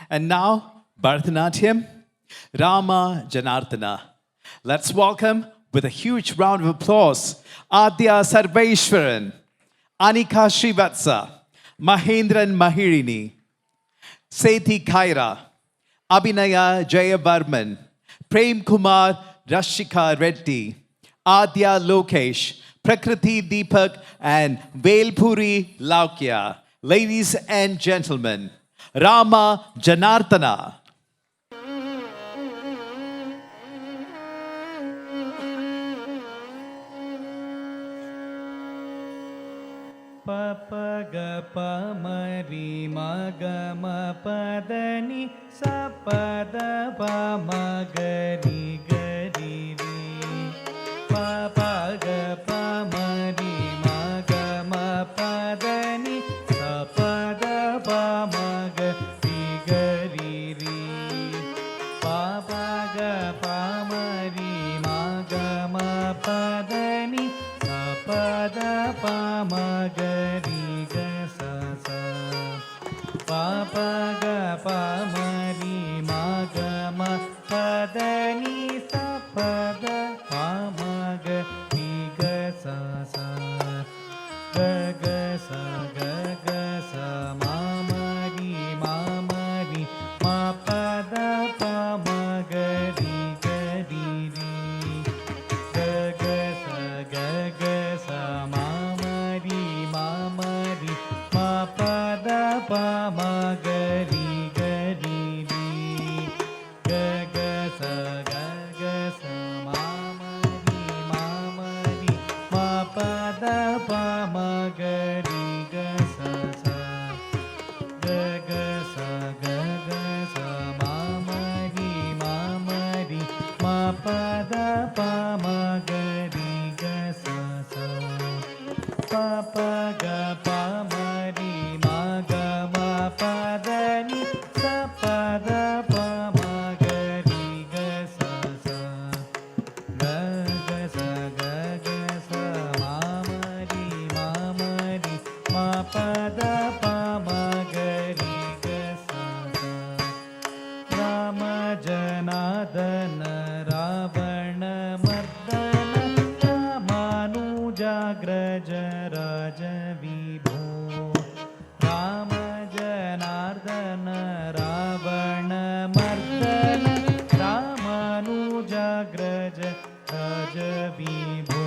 And now, Bharatanatyam, Rama Janardana. Let's welcome with a huge round of applause, Adya Sarveshwaran, Anika Srivatsa, Mahendran Mahirini, Sethi Kaira, Abhinaya Jayavarman, Prem Kumar Rashika Reddy, Adya Lokesh, Prakriti Deepak, and Velpuri Laukya. Ladies and gentlemen, Rama Janardana. Papa ga pa ma ri ma ga ma pa da ni sa pa da pa ma ga ri ri. Papa ga pa ma ri ma ga ma pa da ni sa pa da pa ma ga ri ri. Papa ga pa ma ri ma ga ma pa da ni sa pa da pa ma ga ri ga sa sa. Papa ga pa ma ri ma ga ma pa da ni sa pa da pa ma ga ri ga sa sa. Ga ga sa ma ma ri ma pa da pa ma ga ri ri. Ga ga sa ma ma ri ma pa da pa ma ga ri ri. Ga ga sa ma ma ri ma pa da pa ma ga ri ga sa sa. Ga ga sa ma ma ri ma pa da pa ma ga ri ga sa sa. Pa pa ga pa ma ri ma ga ma pa da ni sa pa da pa ma ga ri ga sa sa. Ga ga sa ma ma ri ma pa da pa ma ga ri ga sa sa. Rama Janardana Ravana Mardana Ramanujagraja Raja Vibho. Rama Janardana Ravana Mardana Ramanujagraja Raja Vibho.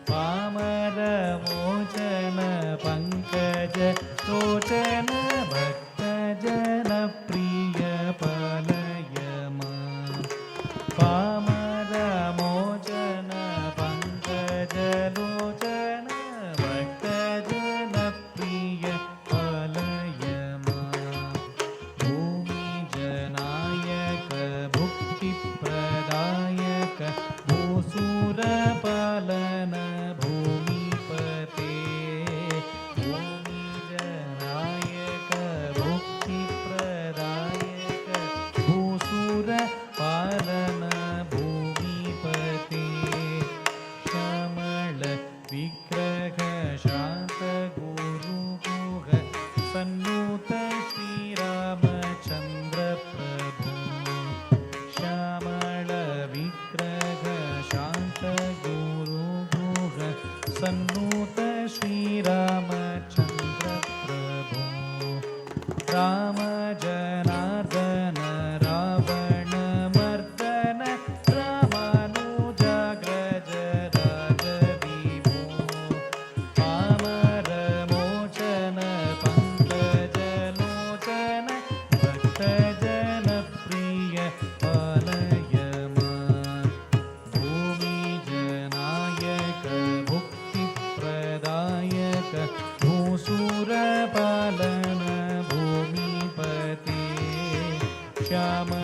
Pamara Mochana Pankaja Lochana Bhakta Jana Priya Palayama. Pamara Mochana Pankaja Lochana Bhakta Jana Priya Palayama. Bhumi Janayaka Bhukti Pradayaka Bhusura Palana Bhumi Pate. Bhumi Janayaka Bhukti Pradayaka Bhusura Palana Bhumi Pate. Shamala Vigraha Shanta Guru Guha Sannuta Sri Ramachandra Prabhu. Shamala Vigraha Shanta Guru Guha Sannuta Sri Ramachandra Prabhu. Rama Janardana Ravana Mardana Ramanujagraja Raja Vibho. Pamara Mochana Pankaja Lochana Bhakta Jana Priya Palayama. Bhumi Janayaka Bhukti Pradayaka Bhusura Palana Bhumi Pate. Shama